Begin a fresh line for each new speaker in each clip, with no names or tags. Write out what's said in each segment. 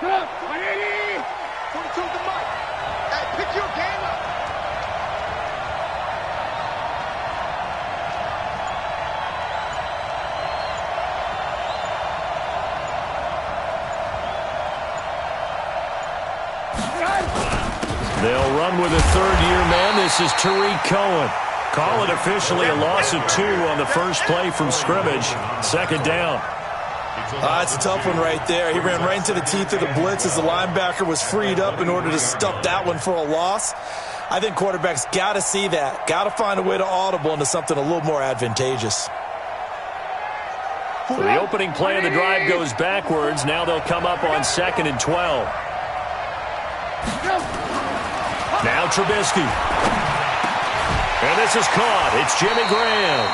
180. 22 the mic. Hey, pick your game up.
They'll run with a third-year man. This is Tariq Cohen. Call it officially a loss of 2 on the first play from scrimmage. Second down.
It's a tough one right there. He ran right into the teeth of the blitz as the linebacker was freed up in order to stuff that one for a loss. I think quarterbacks got to see that. Got to find a way to audible into something a little more advantageous.
So the opening play of the drive goes backwards. Now they'll come up on 2nd and 12. Now Trubisky. And this is caught. It's Jimmy Graham.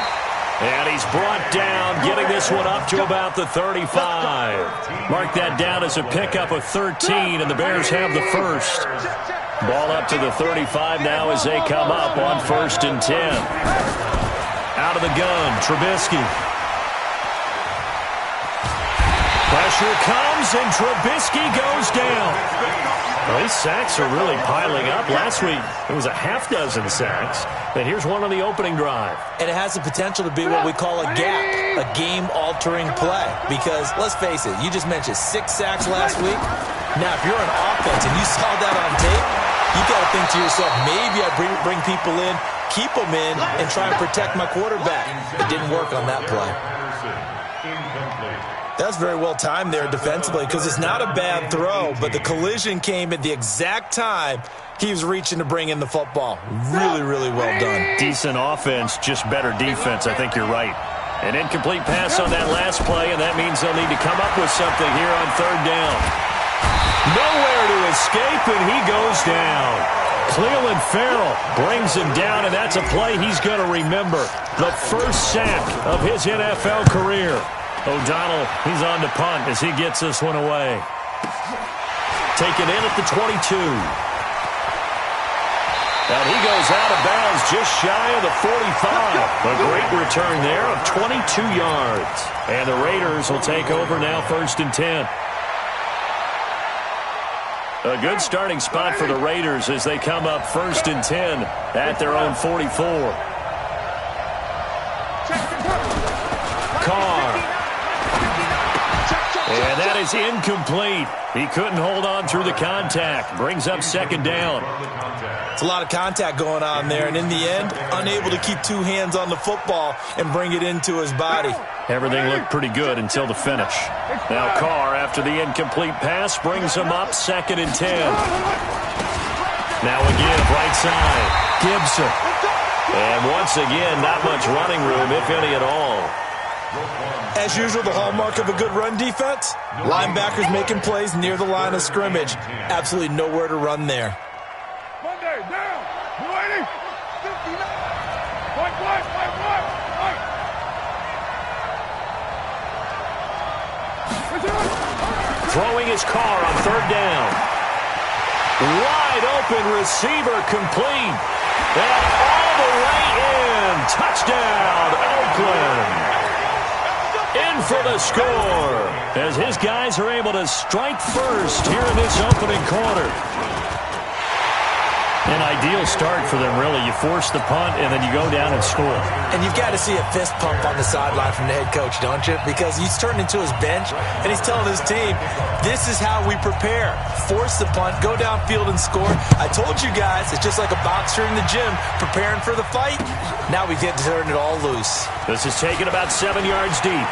And he's brought down, getting this one up to about the 35. Mark that down as a pickup of 13, and the Bears have the first. Ball up to the 35 now as they come up on 1st and 10. Out of the gun, Trubisky. Pressure comes, and Trubisky goes down. Well, these sacks are really piling up. Last week, it was a half dozen sacks. And here's one on the opening drive.
And it has the potential to be what we call a gap, a game-altering play. Because, let's face it, you just mentioned 6 sacks last week. Now, if you're an offense and you saw that on tape, you got to think to yourself, maybe I bring people in, keep them in, and try and protect my quarterback. It didn't work on that play. That's very well timed there defensively because it's not a bad throw, but the collision came at the exact time he was reaching to bring in the football. Really, really well done.
Decent offense, just better defense. I think you're right. An incomplete pass on that last play, and that means they'll need to come up with something here on 3rd down. Nowhere to escape, and he goes down. Clelin Ferrell brings him down, and that's a play he's going to remember. The first sack of his NFL career. O'Donnell, he's on to punt as he gets this one away. Taken in at the 22. And he goes out of bounds just shy of the 45. A great return there of 22 yards. And the Raiders will take over now 1st and 10. A good starting spot for the Raiders as they come up 1st and 10 at their own 44. Carr. And that is incomplete. He couldn't hold on through the contact. Brings up 2nd down.
It's a lot of contact going on there, and in the end, unable to keep 2 hands on the football and bring it into his body.
Everything looked pretty good until the finish. Now Carr, after the incomplete pass, brings him up 2nd and 10. Now again, right side, Gibson. And once again, not much running room, if any at all.
As usual, the hallmark of a good run defense, linebackers making plays near the line of scrimmage. Absolutely nowhere to run there.
Monday, down. 280. 59. Point.
Throwing his Carr on 3rd down. Wide open receiver complete. And all the way in. Touchdown, Oakland. In for the score as his guys are able to strike first here in this opening quarter. An ideal start for them, really. You force the punt, and then you go down and score.
And you've got to see a fist pump on the sideline from the head coach, don't you? Because he's turned into his bench, and he's telling his team, this is how we prepare. Force the punt, go downfield and score. I told you guys, it's just like a boxer in the gym preparing for the fight. Now we get to turn it all loose.
This is taken about 7 yards deep.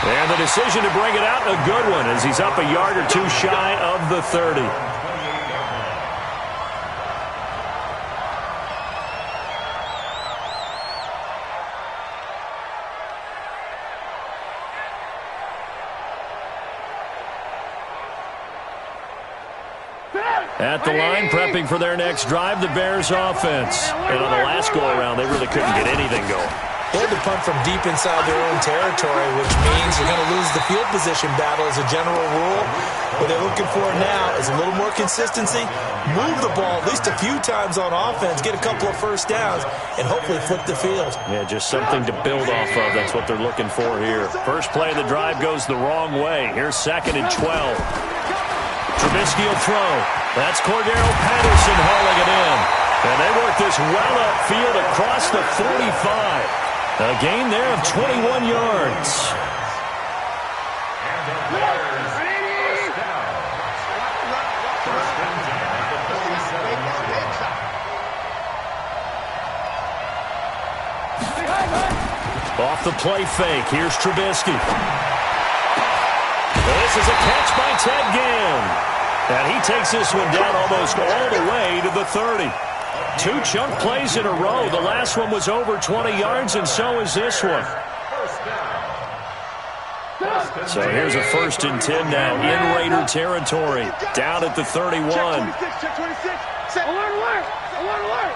And the decision to bring it out, a good one, as he's up a yard or 2 shy of the 30. At the line, prepping for their next drive, the Bears offense. And on the last go-around, they really couldn't get anything going.
They had to punt from deep inside their own territory, which means you're going to lose the field position battle as a general rule. What they're looking for now is a little more consistency, move the ball at least a few times on offense, get a couple of first downs, and hopefully flip the field.
Yeah, just something to build off of. That's what they're looking for here. First play of the drive goes the wrong way. Here's 2nd and 12. Trubisky will throw. That's Cordero Patterson hauling it in. And they work this well upfield across the 45. A gain there of 21 yards. Off the play fake. Here's Trubisky. This is a catch by Ted Ginn. And he takes this one down almost all the way to the 30. 2 chunk plays in a row. The last one was over 20 yards, and so is this one. So here's a 1st and 10 now in Raider territory. Down at the 31.
Check 26. Alert, alert. Alert, alert.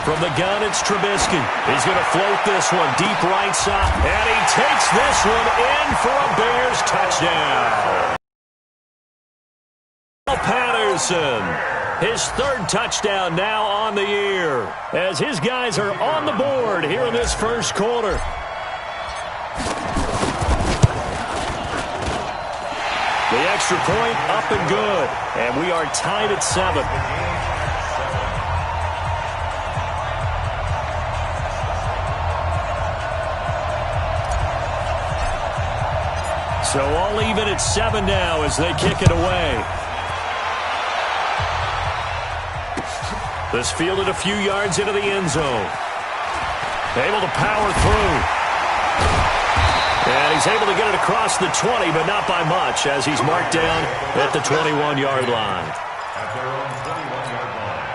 From the gun, it's Trubisky. He's going to float this one deep right side. And he takes this one in for a Bears touchdown. Patterson, his 3rd touchdown now on the year, as his guys are on the board here in this first quarter. The extra point up and good, and we are tied at 7. So all even at 7 now as they kick it away. This fielded a few yards into the end zone. Able to power through. And he's able to get it across the 20, but not by much, as he's marked down at the 21-yard line.
At their own 21-yard line.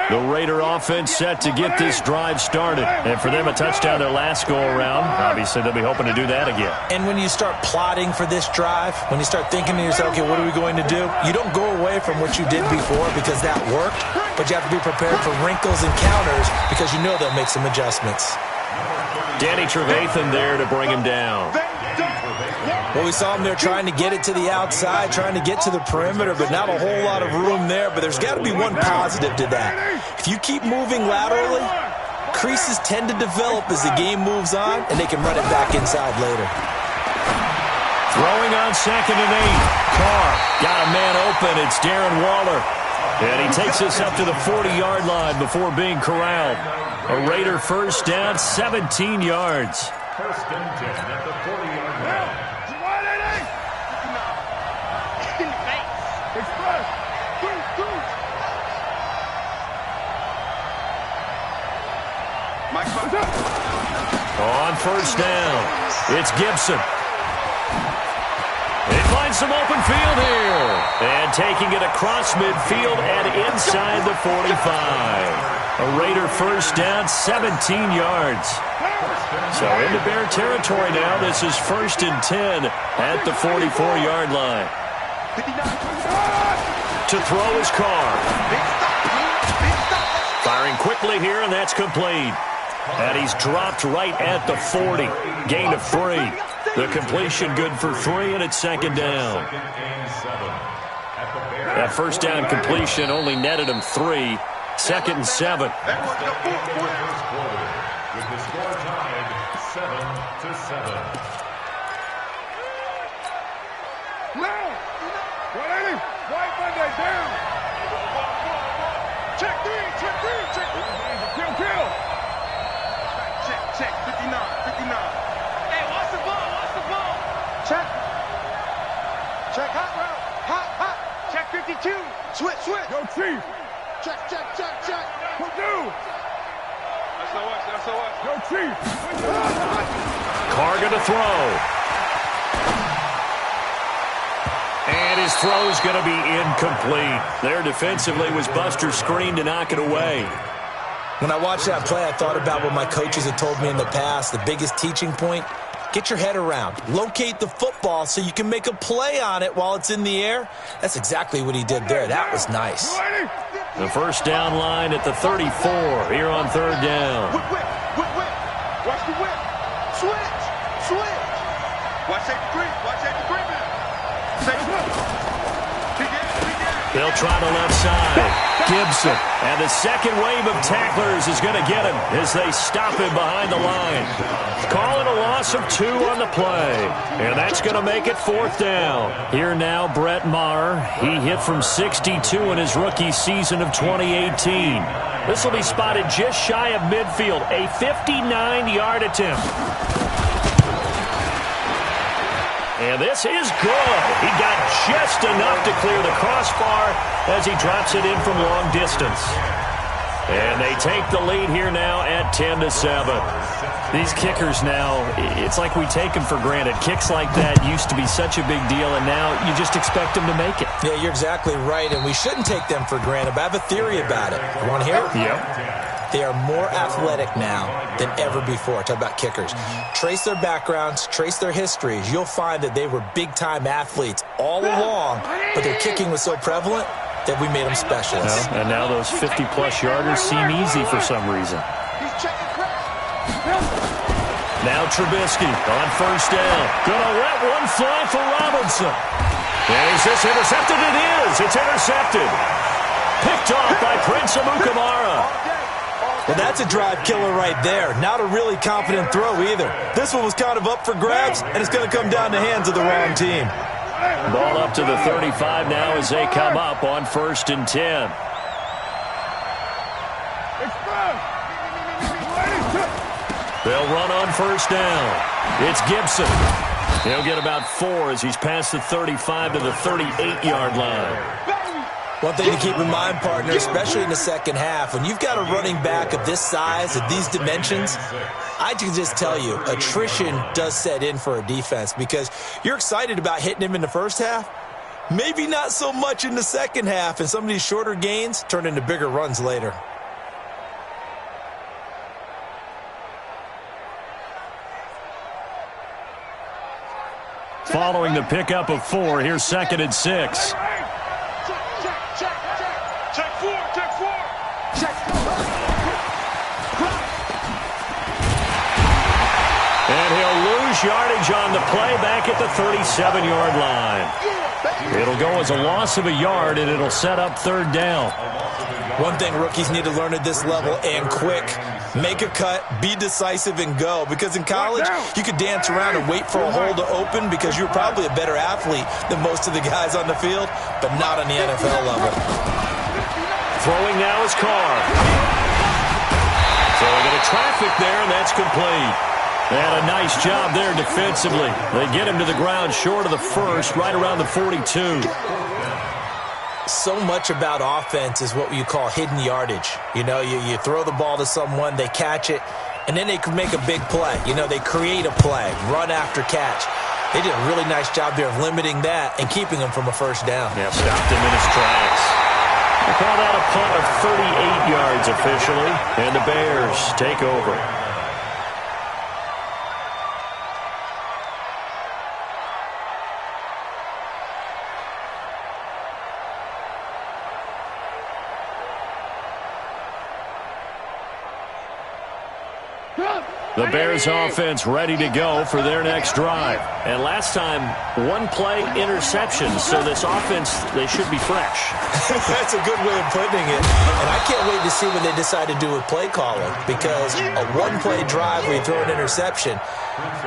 The Raider offense set to get this drive started. And for them, a touchdown their last go-around. Obviously, they'll be hoping to do that again.
And when you start plotting for this drive, when you start thinking to yourself, okay, what are we going to do? You don't go away from what you did before because that worked, but you have to be prepared for wrinkles and counters because you know they'll make some adjustments.
Danny Trevathan there to bring him down.
Well, we saw him there trying to get it to the outside, trying to get to the perimeter, but not a whole lot of room there. But there's got to be one positive to that. If you keep moving laterally, creases tend to develop as the game moves on, and they can run it back inside later.
Throwing on 2nd and 8. Carr got a man open. It's Darren Waller. And he takes us up to the 40-yard line before being corralled. A Raider first down, 17 yards.
1st and 10 at the 40-yard line.
On first down, it's Gibson. He finds some open field here. And taking it across midfield and inside the 45. A Raider first down, 17 yards. So into Bear territory now. This is 1st and 10 at the 44-yard line. To throw his Carr. Firing quickly here, and that's complete. And he's dropped right at the 40. Gain of 3. The completion good for 3, and it's 2nd down. That first down completion only netted him 3. 2nd and 7.
With the score tied 7-7.
White Monday down. Check 3, check 3, check 3. Kill. Check, 59. Hey, watch the ball. Check, hot route. Hot. Check 52. Switch. Yo, Chief. Check. Purdue. That's so what. Yo, Chief.
Carr going to throw. And And his throw's going to be incomplete. There defensively was Buster's screen to knock it away.
When I watched that play, I thought about what my coaches had told me in the past. The biggest teaching point, get your head around. Locate the football so you can make a play on it while it's in the air. That's exactly what he did there. That was nice.
The first down line at the 34 here on third down.
Whip. Watch the whip. Switch. Watch that green.
They'll try the left side. Gibson. And the second wave of tacklers is going to get him as they stop him behind the line. Calling a loss of 2 on the play. And that's going to make it fourth down. Here now, Brett Maher. He hit from 62 in his rookie season of 2018. This will be spotted just shy of midfield. A 59-yard attempt. And this is good. He got just enough to clear the crossbar as he drops it in from long distance. And they take the lead here now at 10-7. These kickers now, it's like we take them for granted. Kicks like that used to be such a big deal, and now you just expect them to make it.
Yeah, you're exactly right, and we shouldn't take them for granted. But I have a theory about it. You want to hear it?
Yep.
They are more athletic now than ever before. Talk about kickers. Trace their backgrounds, trace their histories. You'll find that they were big-time athletes all along, but their kicking was so prevalent that we made them specialists.
And now those 50-plus yarders seem easy for some reason. Now Trubisky on first down. Gonna let one fly for Robinson. And is this intercepted? It is. It's intercepted. Picked off by Prince Amukamara.
Well, that's a drive killer right there. Not a really confident throw either. This one was kind of up for grabs, and it's going to come down the hands of the wrong team.
Ball up to the 35 now as they come up on first and 10. They'll run on first down. It's Gibson. He'll get about 4 as he's past the 35 to the 38-yard line.
One thing to keep in mind, partner, especially in the second half, when you've got a running back of this size, of these dimensions, I can just tell you, attrition does set in for a defense because you're excited about hitting him in the first half, maybe not so much in the second half, and some of these shorter gains turn into bigger runs later.
Following the pickup of 4, here's second and 6. And he'll lose yardage on the play back at the 37-yard line. It'll go as a loss of a yard, and it'll set up third down.
One thing rookies need to learn at this level, and quick, make a cut, be decisive, and go. Because in college, you could dance around and wait for a hole to open because you're probably a better athlete than most of the guys on the field, but not on the NFL level.
Throwing now is Carr. So a bit of traffic there, and that's complete. And a nice job there defensively. They get him to the ground short of the first, right around the 42.
So much about offense is what you call hidden yardage. You know, you throw the ball to someone, they catch it, and then they can make a big play. You know, they create a play, run after catch. They did a really nice job there of limiting that and keeping him from a first down.
Yeah, stopped him in his tracks. They call that a punt of 38 yards officially, and the Bears take over. The Bears offense ready to go for their next drive. And last time, one play interception. So this offense, they should be fresh.
That's a good way of putting it. And I can't wait to see what they decide to do with play calling. Because a one-play drive where you throw an interception,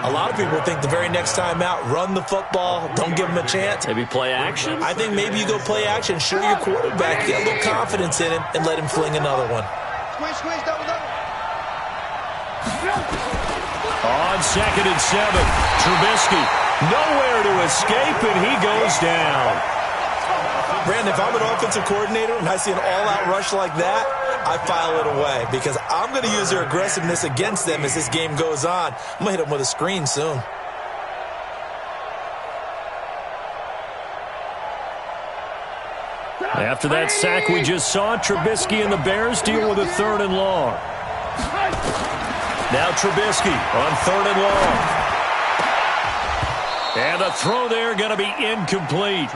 a lot of people think the very next time out, run the football, don't give them a chance.
Maybe play action?
I think maybe you go play action, show your quarterback, get a little confidence in him, and let him fling another one.
Squeeze, double.
On second and 7, Trubisky nowhere to escape, and he goes down.
Brandon, if I'm an offensive coordinator and I see an all-out rush like that, I file it away because I'm going to use their aggressiveness against them as this game goes on. I'm going to hit them with a screen soon.
After that sack we just saw, Trubisky and the Bears deal with a 3rd and long. Now Trubisky on 3rd and long. And the throw there going to be incomplete.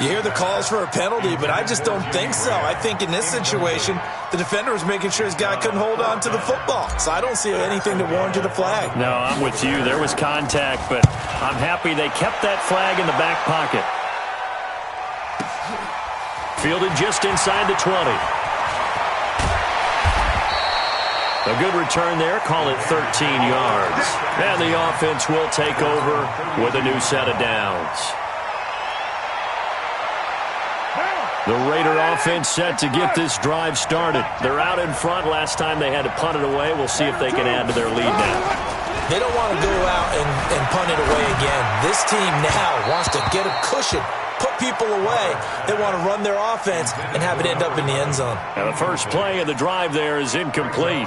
You hear the calls for a penalty, but I just don't think so. I think in this situation, the defender was making sure his guy couldn't hold on to the football. So I don't see anything to warrant a flag.
No, I'm with you. There was contact, but I'm happy they kept that flag in the back pocket. Fielded just inside the 20. A good return there. Call it 13 yards. And the offense will take over with a new set of downs. The Raider offense set to get this drive started. They're out in front. Last time they had to punt it away. We'll see if they can add to their lead now.
They don't want to go out and punt it away again. This team now wants to get a cushion, put people away. They want to run their offense and have it end up in the end zone.
Now the first play of the drive there is incomplete.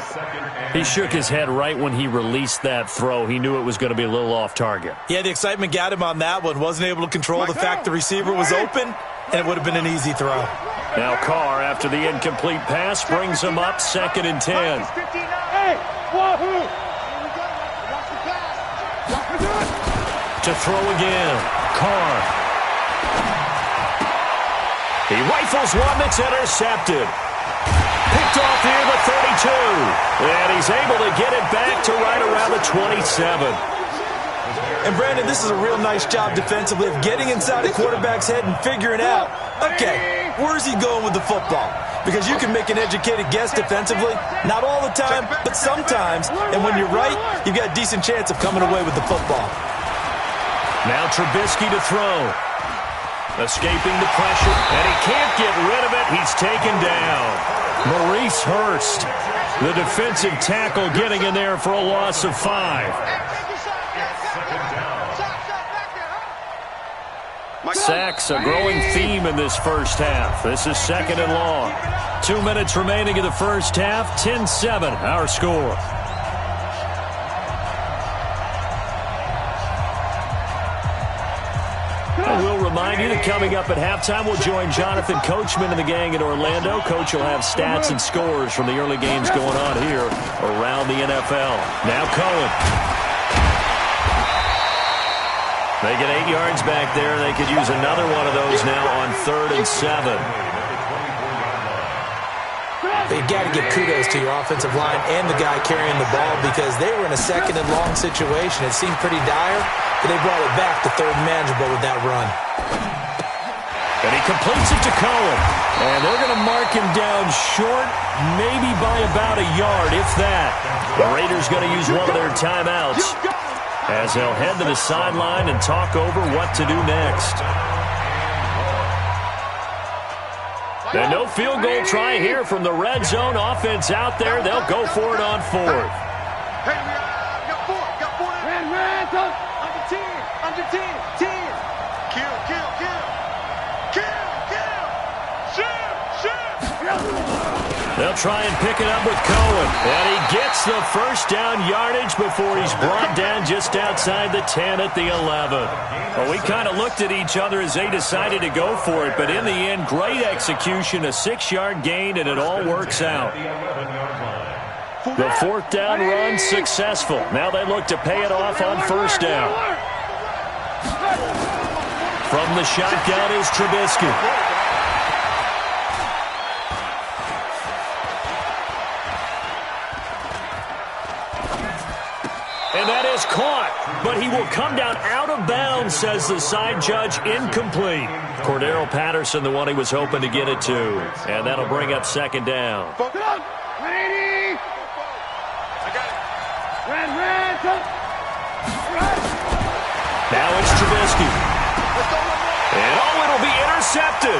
He shook his head right when he released that throw. He knew it was going to be a little off target.
Yeah, the excitement got him on that one. Wasn't able to control the fact the receiver was open, and it would have been an easy throw.
Now Carr, after the incomplete pass, brings him up 2nd and 10. To throw again. Carr. He rifles one that's intercepted. Picked off near the 32. And he's able to get it back to right around the 27.
And, Brandon, this is a real nice job defensively of getting inside the quarterback's head and figuring out, okay, where's he going with the football? Because you can make an educated guess defensively. Not all the time, but sometimes. And when you're right, you've got a decent chance of coming away with the football.
Now Trubisky to throw. Escaping the pressure, and he can't get rid of it. He's taken down. Maurice Hurst, the defensive tackle, getting in there for a loss of 5. Sacks, a growing theme in this first half. This is 2nd and long. 2 minutes remaining in the first half. 10-7, our score. We'll remind you that coming up at halftime, we'll join Jonathan Coachman and the gang in Orlando. Coach will have stats and scores from the early games going on here around the NFL. Now Cohen. They get 8 yards back there. They could use another one of those now on 3rd and 7.
You've got to give kudos to your offensive line and the guy carrying the ball because they were in a 2nd and long situation. It seemed pretty dire, but they brought it back to 3rd and manageable with that run.
And he completes it to Cohen. And they're going to mark him down short, maybe by about a yard, if that. The Raiders going to use one of their timeouts as they'll head to the sideline and talk over what to do next. And no field goal try here from the red zone. Offense out there. They'll go for it on 4th.
Hey, got 4. Under 10. Under 10. 10. Kill. Shoot.
They'll try and pick it up with Cohen. And he gets the first down yardage before he's brought down just outside the 10 at the 11. Well, we kind of looked at each other as they decided to go for it. But in the end, great execution, a 6-yard gain, and it all works out. The 4th down run successful. Now they look to pay it off on 1st down. From the shotgun is Trubisky. And that is caught, but he will come down out of bounds, says the side judge, incomplete. Cordero Patterson, the one he was hoping to get it to. And that'll bring up 2nd down. Now it's Trubisky. And it'll be intercepted.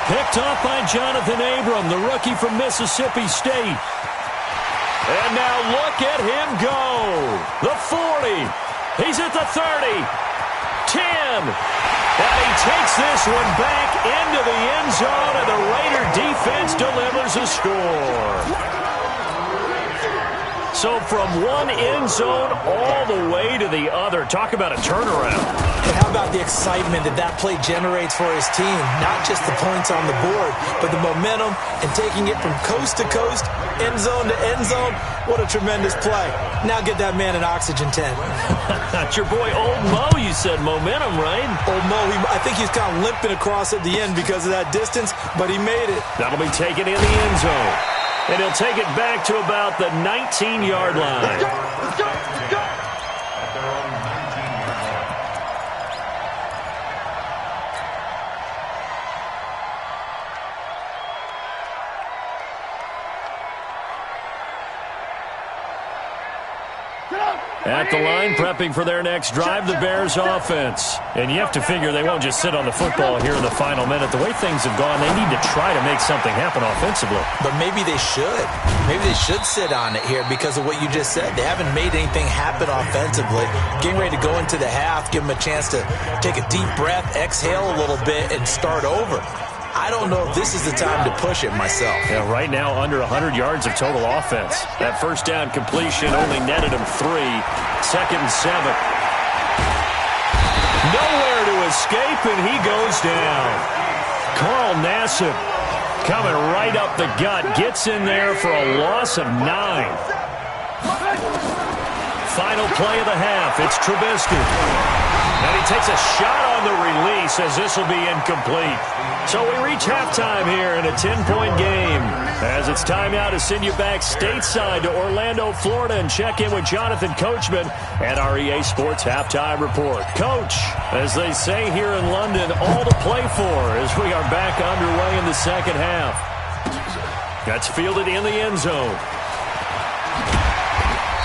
Picked off by Jonathan Abram, the rookie from Mississippi State. And now look at him go. The 40. He's at the 30. 10. And he takes this one back into the end zone, and the Raider defense delivers a score. So from one end zone all the way to the other. Talk about a turnaround.
And how about the excitement that play generates for his team? Not just the points on the board, but the momentum and taking it from coast to coast, end zone to end zone. What a tremendous play. Now get that man an oxygen tent.
That's your boy Old Mo. You said momentum, right?
Old Mo, I think he's kind of limping across at the end because of that distance, but he made it.
That'll be taken in the end zone. And he'll take it back to about the 19-yard line.
Let's go! Let's go! Let's go!
At their own 19-yard line.
At the line, prepping for their next drive, the Bears offense. And you have to figure they won't just sit on the football here in the final minute. The way things have gone, they need to try to make something happen offensively.
But maybe they should. Maybe they should sit on it here because of what you just said. They haven't made anything happen offensively. Getting ready to go into the half, give them a chance to take a deep breath, exhale a little bit, and start over. I don't know if this is the time to push it myself.
Yeah, right now under 100 yards of total offense. That first down completion only netted him 3. 2nd and 7. Nowhere to escape, and he goes down. Carl Nassib coming right up the gut. Gets in there for a loss of 9. Final play of the half. It's Trubisky. And he takes a shot on the release as this will be incomplete. So we reach halftime here in a 10-point game. As it's time now to send you back stateside to Orlando, Florida, and check in with Jonathan Coachman at our EA Sports Halftime Report. Coach, as they say here in London, all to play for as we are back underway in the second half. That's fielded in the end zone.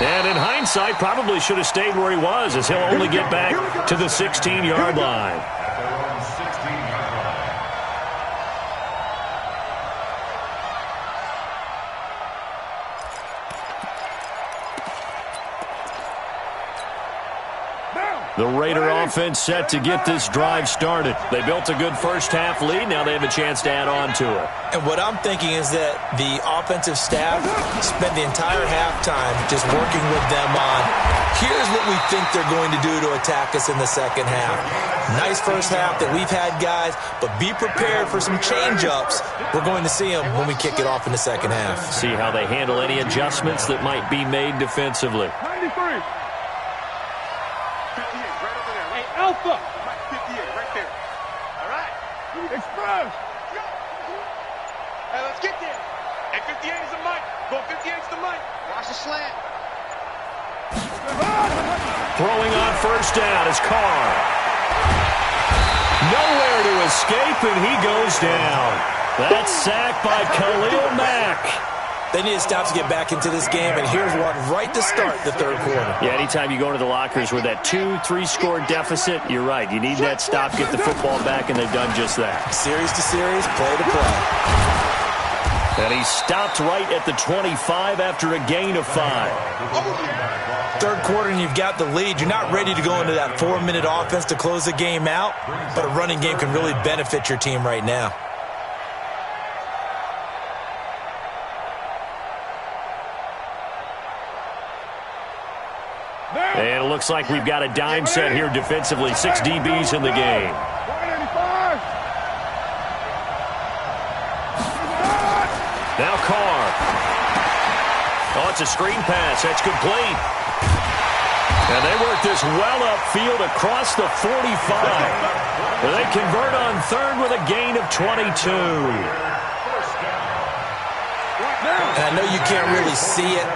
And in hindsight, probably should have stayed where he was as he'll only get back to the 16-yard line.
At their own 16-yard line.
The Raider offense set to get this drive started. They built a good first-half lead. Now they have a chance to add on to it.
And what I'm thinking is that the offensive staff spent the entire halftime just working with them on, here's what we think they're going to do to attack us in the second half. Nice first half that we've had, guys, but be prepared for some change-ups. We're going to see them when we kick it off in the second half.
See how they handle any adjustments that might be made defensively.
93. 58, right over there. Hey, Alpha. 58, right there. All right. Express. Hey, let's get there. Hey, 58 is the mic. Go 58 is the mic. Watch the slant.
Throwing on first down is Carr. Nowhere to escape, and he goes down. That's sacked by Khalil Mack.
They need to stop to get back into this game, and here's one right to start the third quarter.
Yeah, anytime you go into the lockers with that 2-3 score deficit, you're right. You need that stop, get the football back, and they've done just that.
Series to series, play to play.
And he stopped right at the 25 after a gain of 5.
Third quarter, and you've got the lead. You're not ready to go into that 4-minute offense to close the game out, but a running game can really benefit your team right now.
And it looks like we've got a dime set here defensively. 6 DBs in the game. Now Carr. Oh, it's a screen pass. That's complete. And they work this well upfield across the 45. Where they convert on third with a gain of 22.
And I know you can't really see it,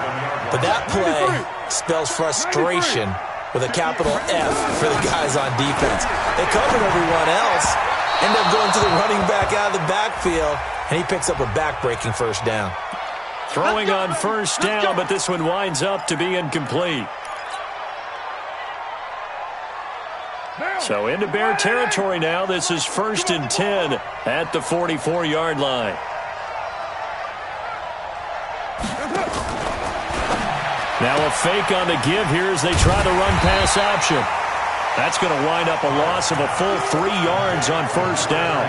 but that play spells frustration with a capital F for the guys on defense. They covered everyone else, end up going to the running back out of the backfield, and he picks up a back-breaking first down.
Throwing on first down, but this one winds up to be incomplete. So into Bear territory now. This is 1st and 10 at the 44-yard line. Now a fake on the give here as they try to run pass option. That's going to wind up a loss of a full 3 yards on first down.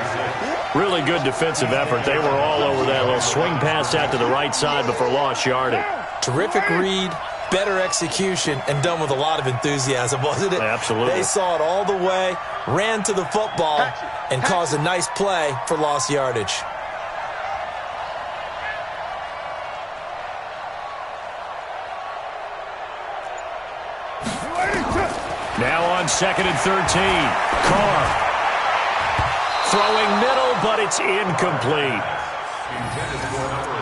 Really good defensive effort. They were all over that little swing pass out to the right side before lost yardage.
Terrific read, better execution, and done with a lot of enthusiasm, wasn't it?
Absolutely.
They saw it all the way, ran to the football, and caused a nice play for lost yardage.
Now on 2nd and 13. Carr. Throwing middle, but it's incomplete.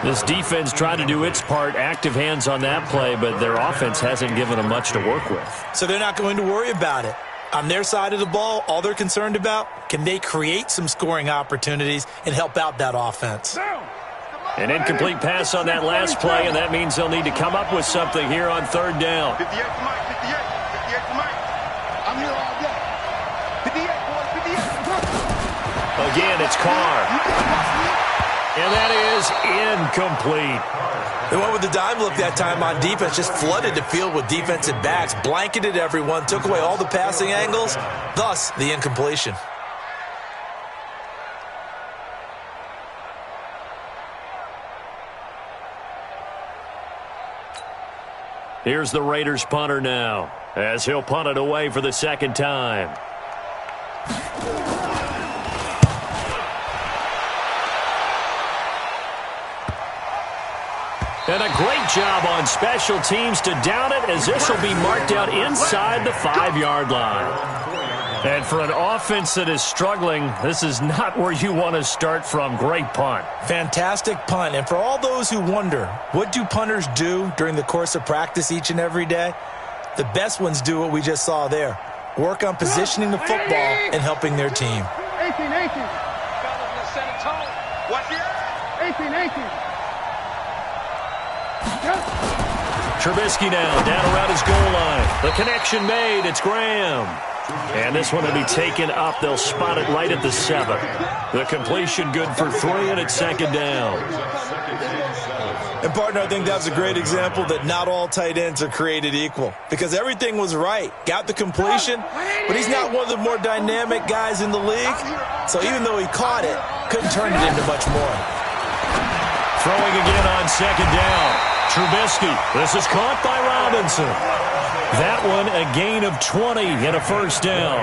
This defense tried to do its part, active hands on that play, but their offense hasn't given them much to work with. So
they're not going to worry about it. On their side of the ball, all they're concerned about, can they create some scoring opportunities and help out that offense?
An incomplete pass on that last play, and that means they'll need to come up with something here on 3rd down.
58 to Mike, 58 to Mike. I'm here all day. 58, boys, 58.
Again, it's Carr. And that is incomplete.
They went with the dime look that time on defense, just flooded the field with defensive backs, blanketed everyone, took away all the passing angles, thus the incompletion.
Here's the Raiders punter now, as he'll punt it away for the 2nd time. And a great job on special teams to down it, as this will be marked out inside the 5-yard line. And for an offense that is struggling, this is not where you want to start from. Great punt.
Fantastic punt. And for all those who wonder, what do punters do during the course of practice each and every day? The best ones do what we just saw there. Work on positioning the football and helping their team.
18. What's the 18.
Trubisky now down around his goal line. The connection made. It's Graham. And this one will be taken up. They'll spot it right at the 7. The completion good for 3, and it's 2nd down.
And, partner, I think that's a great example that not all tight ends are created equal, because everything was right. Got the completion, but he's not one of the more dynamic guys in the league. So even though he caught it, couldn't turn it into much more.
Throwing again on 2nd down. Trubisky. This is caught by Robinson. That one a gain of 20 and a 1st down.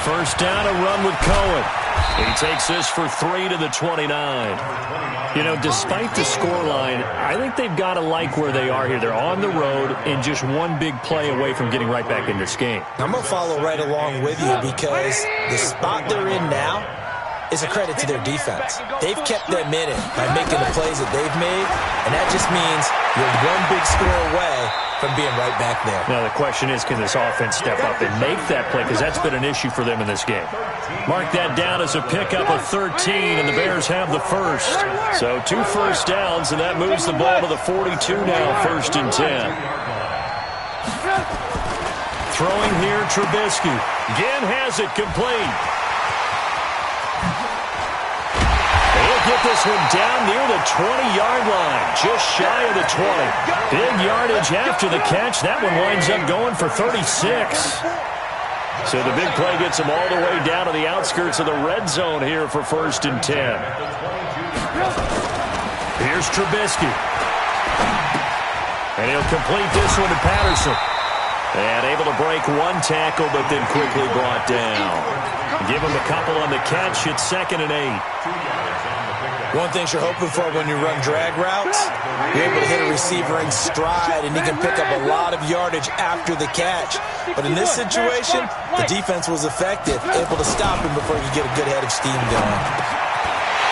First down, a run with Cohen. He takes this for 3 to the 29. You know, despite the scoreline, I think they've got to like where they are here. They're on the road and just one big play away from getting right back in this game.
I'm going to follow right along with you, because the spot they're in now is a credit to their defense. They've kept them in it by making the plays that they've made, and that just means you're one big score away from being right back there.
Now the question is, can this offense step up and make that play, because that's been an issue for them in this game. Mark that down as a pickup of 13, and the Bears have the 1st. So 2 first downs, and that moves the ball to the 42 now, 1st and 10. Throwing here, Trubisky. Again has it complete. Get this one down near the 20-yard line, just shy of the 20. Big yardage after the catch. That one winds up going for 36. So the big play gets them all the way down to the outskirts of the red zone here for 1st and 10. Here's Trubisky. And he'll complete this one to Patterson. And able to break one tackle, but then quickly brought down. Give him a couple on the catch. It's 2nd and 8.
One thing you're hoping for when you run drag routes, you're able to hit a receiver in stride, and he can pick up a lot of yardage after the catch. But in this situation, the defense was effective, able to stop him before he could get a good head of steam going.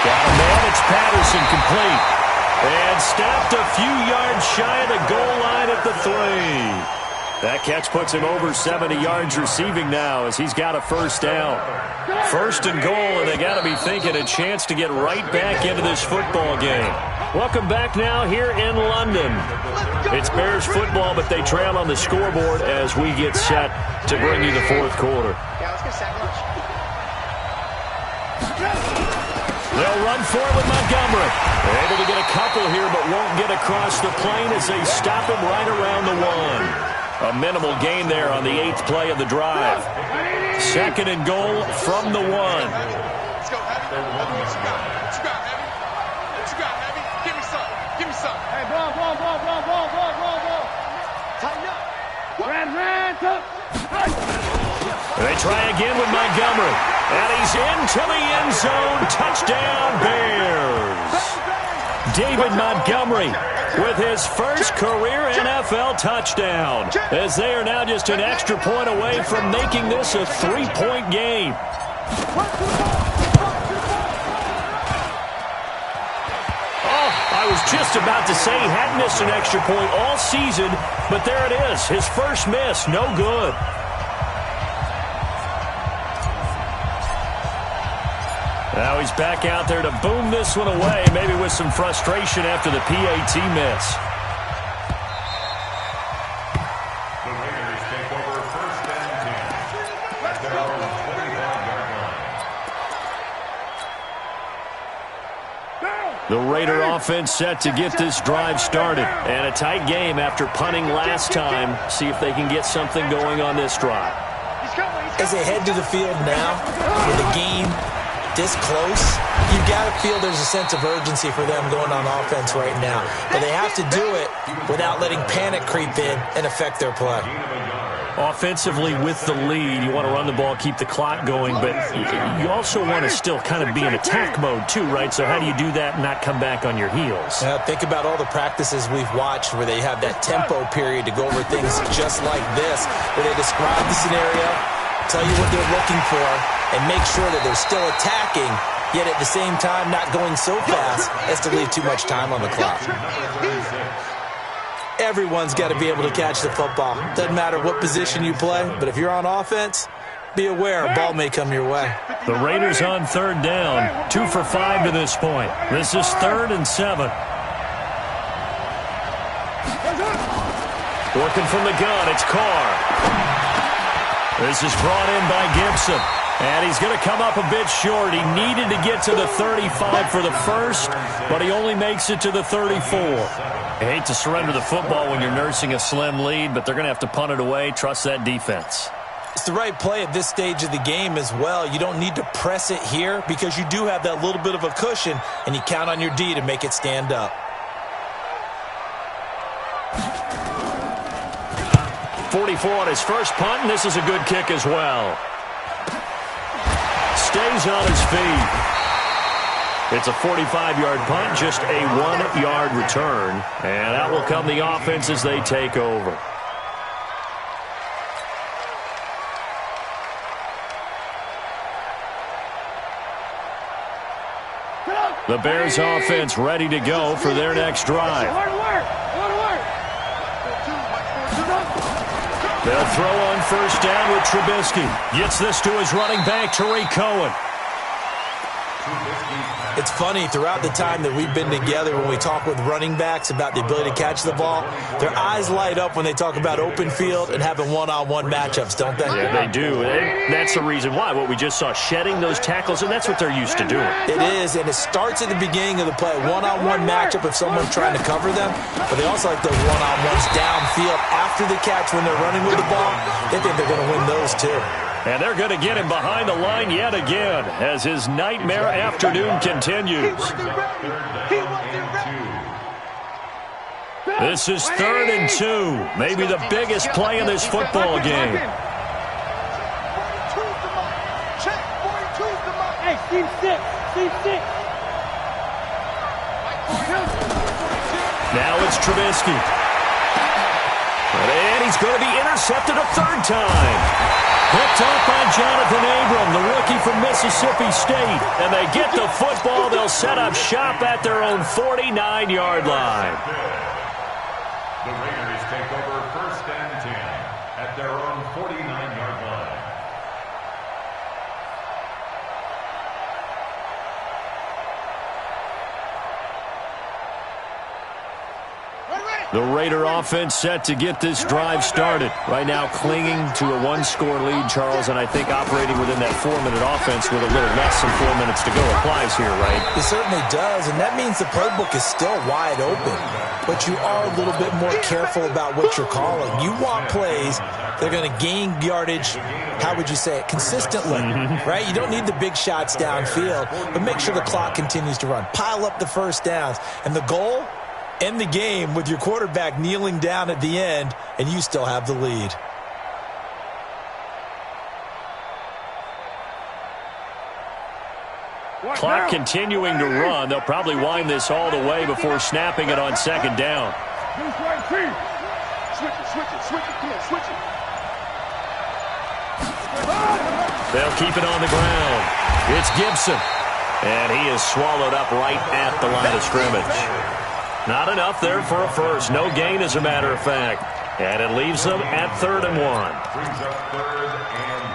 Got a man, it's Patterson, complete. And stopped a few yards shy of the goal line at the 3. That catch puts him over 70 yards receiving now, as he's got a 1st down. 1st and goal, and they got to be thinking a chance to get right back into this football game. Welcome back now here in London. It's Bears football, but they trail on the scoreboard as we get set to bring you the 4th quarter. They'll run for it with Montgomery. They're able to get a couple here, but won't get across the plane as they stop him right around the 1. A minimal gain there on the 8th play of the drive. 2nd and goal from the 1.
their 1
What you
yard
got?
line.
What you got, Heavy? What you got, Heavy? Give me some. Give me some.
Hey, ball.
Tighten up.
Ran, took.
They try again with Montgomery. And he's into the end zone. Touchdown, Bears. David Montgomery with his first career NFL touchdown, as they are now just an extra point away from making this a 3-point game. I was just about to say he hadn't missed an extra point all season, but there it is. His first miss, no good. Now he's back out there to boom this one away, maybe with some frustration after the PAT miss.
The Raiders take over first and 10 at their own 25-yard line.
The Raider offense set to get this drive started. And a tight game after punting last time. See if they can get something going on this drive.
As they head to the field now, with the game this close, you've got to feel there's a sense of urgency for them going on offense right now. But they have to do it without letting panic creep in and affect their play.
Offensively with the lead, you want to run the ball, keep the clock going, but you also want to still kind of be in attack mode too, right? So how do you do that and not come back on your heels?
Think about all the practices we've watched where they have that tempo period to go over things just like this, where they describe the scenario, tell you what they're looking for, and make sure that they're still attacking, yet at the same time not going so fast as to leave too much time on the clock. Everyone's got to be able to catch the football. Doesn't matter what position you play, but if you're on offense, be aware a ball may come your way.
The Raiders on third down, 2 for 5 to this point. This is 3rd and 7. Working from the gun, it's Carr. This is brought in by Gibson. And he's going to come up a bit short. He needed to get to the 35 for the first, but he only makes it to the 34. I hate to surrender the football when you're nursing a slim lead, but they're going to have to punt it away. Trust that defense.
It's the right play at this stage of the game as well. You don't need to press it here because you do have that little bit of a cushion, and you count on your D to make it stand up.
44 on his first punt, and this is a good kick as well. Stays on his feet. It's a 45-yard punt, just a 1-yard return. And that will come the offense as they take over. The Bears offense ready to go for their next drive. They'll throw on first down with Trubisky. Gets this to his running back, Tariq Cohen.
It's funny, throughout the time that we've been together, when we talk with running backs about the ability to catch the ball, their eyes light up when they talk about open field and having one-on-one matchups, don't they?
Yeah, they do. And that's the reason why. What we just saw, shedding those tackles, and that's what they're used to doing.
It is, and it starts at the beginning of the play. One-on-one matchup if someone's trying to cover them, but they also like those one-on-ones downfield after the catch when they're running with the ball. They think they're going to win those too.
And they're going to get him behind the line yet again as his nightmare afternoon continues. This is 3rd and 2. Maybe the biggest play in this football game.
Hey, Steve 6.
Now it's Trubisky. And he's going to be intercepted a 3rd time. Picked off by Jonathan Abram, the rookie from Mississippi State. And they get the football. They'll set up shop at their own 49-yard line.
The Raiders take over first and 10 at their own 49-yard line.
Ready.
The Raider offense set to get this drive started. Right now clinging to a one-score lead, Charles, and I think operating within that 4-minute offense with a little less than 4 minutes to go applies here, right?
It certainly does, and that means the playbook is still wide open. But you are a little bit more careful about what you're calling. You want plays that are going to gain yardage, how would you say it, consistently, right? You don't need the big shots downfield, but make sure the clock continues to run. Pile up the first downs. And the goal? End the game with your quarterback kneeling down at the end, and you still have the lead.
Clock continuing to run. They'll probably wind this all the way before snapping it on second down.
Switch it. Come on, switch it.
They'll keep it on the ground. It's Gibson. And he is swallowed up right at the line of scrimmage. Not enough there for a first. No gain, as a matter of fact. And it leaves them at 3rd and 1.
Brings up 3rd and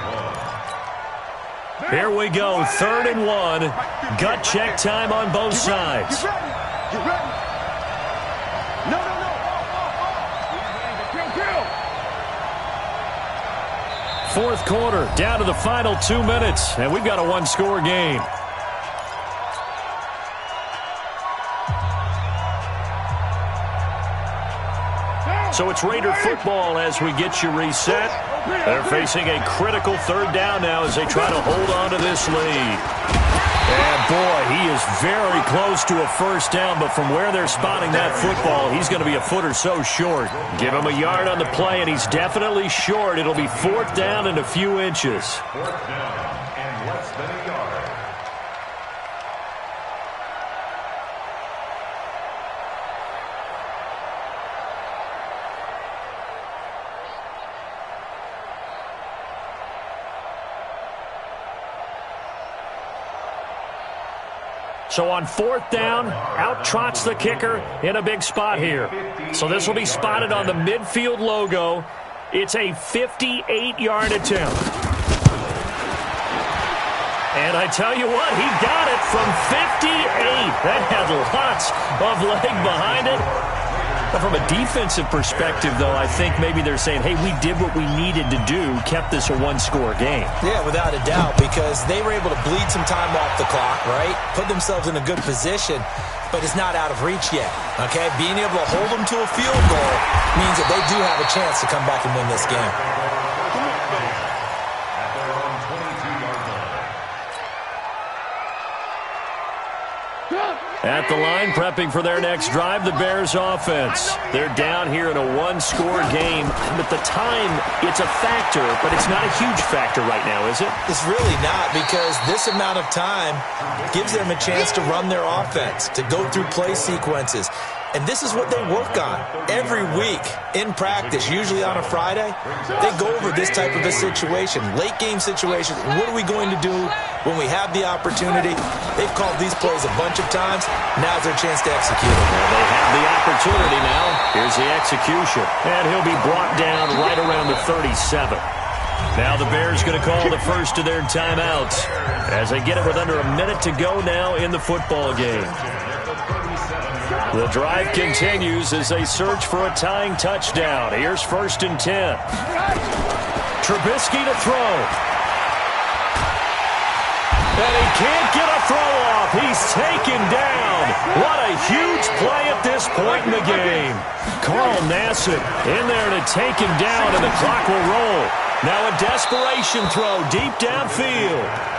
1.
Here we go, 3rd and 1. Gut check time on both sides.
Get ready. No.
Fourth quarter, down to the final 2 minutes, and we've got a one-score game. So it's Raider football as we get you reset. They're facing a critical 3rd down now as they try to hold on to this lead. And boy, he is very close to a first down, but from where they're spotting that football, he's going to be a foot or so short. Give him a yard on the play, and he's definitely short. It'll be 4th down and a few inches.
4th down and less than a yard.
So on 4th down, out trots the kicker in a big spot here. So this will be spotted on the midfield logo. It's a 58-yard attempt. And I tell you what, he got it from 58. That had lots of leg behind it. But from a defensive perspective, though, I think maybe they're saying, hey, we did what we needed to do, kept this a one-score game.
Yeah, without a doubt, because they were able to bleed some time off the clock, right? Put themselves in a good position, but it's not out of reach yet, okay? Being able to hold them to a field goal means that they do have a chance to come back and win this game.
At their own 22-yard line.
At the line, prepping for their next drive, the Bears offense. They're down here in a one-score game. But the time, it's a factor, but it's not a huge factor right now, is it?
It's really not, because this amount of time gives them a chance to run their offense, to go through play sequences. And this is what they work on every week in practice, usually on a Friday. They go over this type of a situation, late game situation. What are we going to do when we have the opportunity? They've called these plays a bunch of times. Now's their chance to execute them.
Well, they have the opportunity now. Here's the execution. And he'll be brought down right around the 37. Now the Bears going to call the first of their timeouts as they get it with under a minute to go now in the football game. The drive continues as they search for a tying touchdown. Here's 1st and 10. Trubisky to throw. And he can't get a throw off. He's taken down. What a huge play at this point in the game. Carl Nassib in there to take him down, and the clock will roll. Now a desperation throw deep downfield.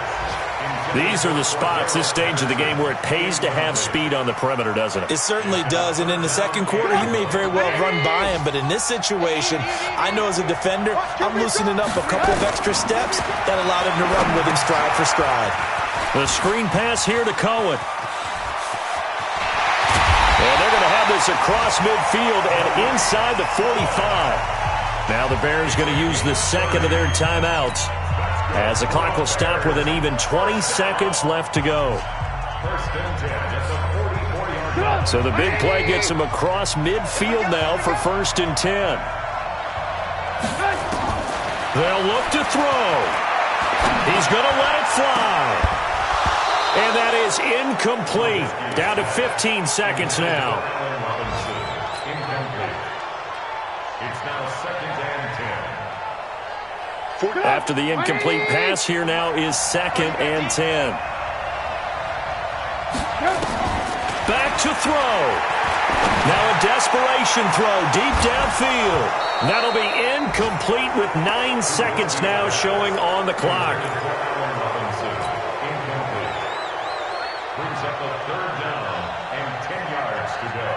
These are the spots, this stage of the game, where it pays to have speed on the perimeter, doesn't it?
It certainly does, and in the second quarter, he may very well run by him, but in this situation, I know as a defender, I'm loosening up a couple of extra steps that allowed him to run with him stride for stride.
The screen pass here to Cohen. And they're going to have this across midfield and inside the 45. Now the Bears going to use the second of their timeouts, as the clock will stop with an even 20 seconds left to go.
1st and 10 at the 44-yard line.
So the big play gets him across midfield now for 1st and 10. They'll look to throw. He's going to let it fly. And that is incomplete. Down to 15 seconds now.
Incomplete.
After the incomplete pass, here now is 2nd and 10. Back to throw. Now a desperation throw deep downfield. That'll be incomplete with 9 seconds now showing on the clock.
Incomplete. Brings up a 3rd down and 10 yards to go.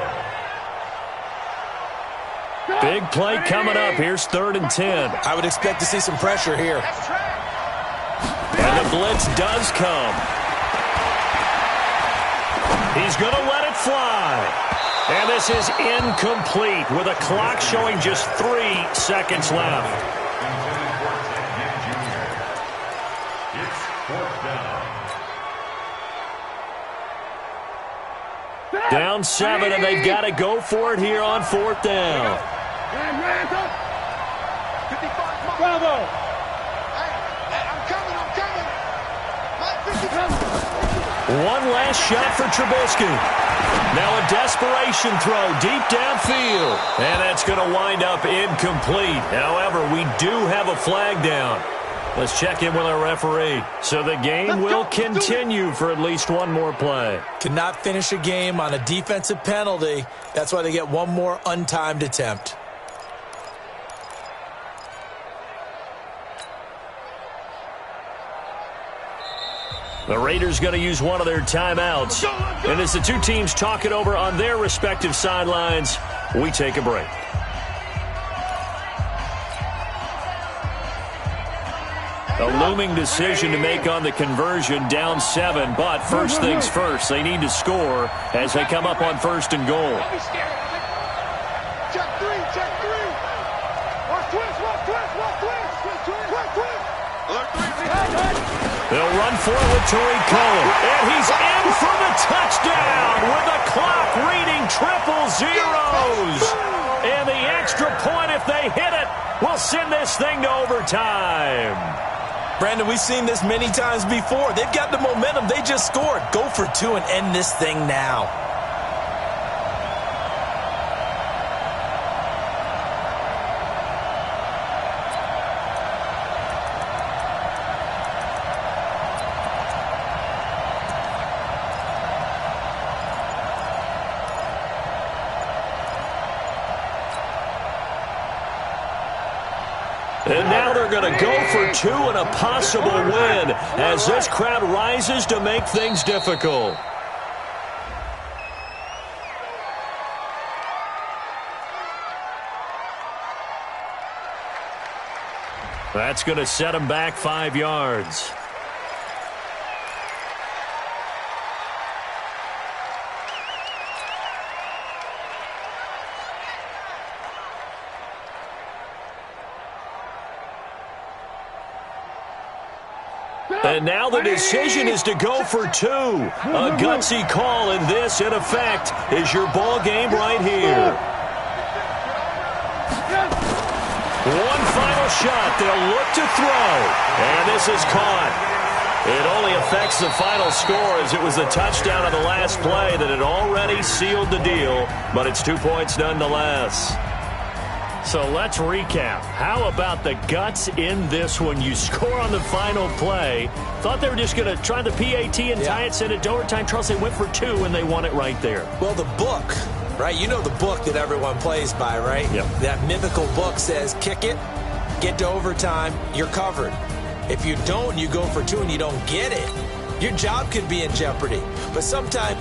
Big play coming up. Here's 3rd and 10.
I would expect to see some pressure here.
And the blitz does come. He's going to let it fly. And this is incomplete with a clock showing just 3 seconds left.
Intended for Ted Ginn Jr. It's 4th down.
Down 7, and they've got to go for it here on 4th down.
Bravo.
I'm coming. My 50
One last shot for Trubisky. Now a desperation throw deep downfield. And that's going to wind up incomplete. However, we do have a flag down. Let's check in with our referee. So the game will continue for at least one more play.
Cannot finish a game on a defensive penalty. That's why they get one more untimed attempt.
The Raiders going to use one of their timeouts. And as the two teams talk it over on their respective sidelines, we take a break. A looming decision to make on the conversion, down 7. But first things first, they need to score as they come up on 1st and goal.
Check 3. Watch twist.
They'll run for it with Tariq Cohen. And he's in for the touchdown with the clock reading 000. And the extra point, if they hit it, will send this thing to overtime.
Brandon, we've seen this many times before. They've got the momentum. They just scored. Go for 2 and end this thing now.
And now they're going to go for 2 and a possible win as this crowd rises to make things difficult. That's going to set them back 5 yards. And now the decision is to go for 2. A gutsy call, and this, in effect, is your ball game right here. One final shot. They'll look to throw. And this is caught. It only affects the final score as it was the touchdown of the last play that had already sealed the deal, but it's 2 points nonetheless. So let's recap. How about the guts in this one? You score on the final play. Thought they were just going to try the PAT and tie it, send it to overtime. Charles, they went for 2, and they won it right there.
Well, the book, right? You know the book that everyone plays by, right?
Yep.
That mythical book says, kick it, get to overtime, you're covered. If you don't, you go for 2 and you don't get it, your job could be in jeopardy. But sometimes